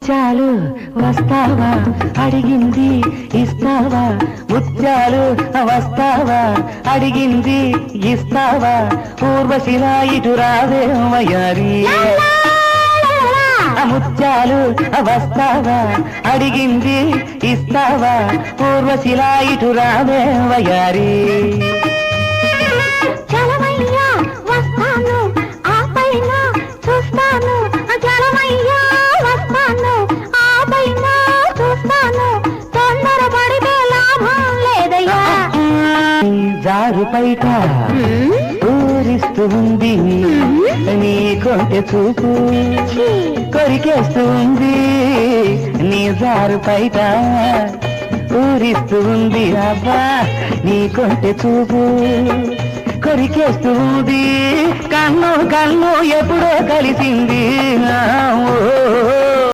చాలు వస్తావా అడిగింది ఇస్తావా ముత్యాలు వస్తావా అడిగింది ఇస్తావా ఊర్వశిలా ఇటు రావే వయారి ముత్యాలు వస్తావా అడిగింది ఇస్తావా ఊర్వశిలా ఇటు రావే వయారి జారు బయట ఊరిస్తూ ఉంది నీ కొంటె చూపు కొరికేస్తూ ఉంది నీ జారు బయట ఊరిస్తూ ఉంది అబ్బా నీ కొంటె చూపు కొరికేస్తూ ఉంది కన్ను కన్ను ఎప్పుడో కలిసింది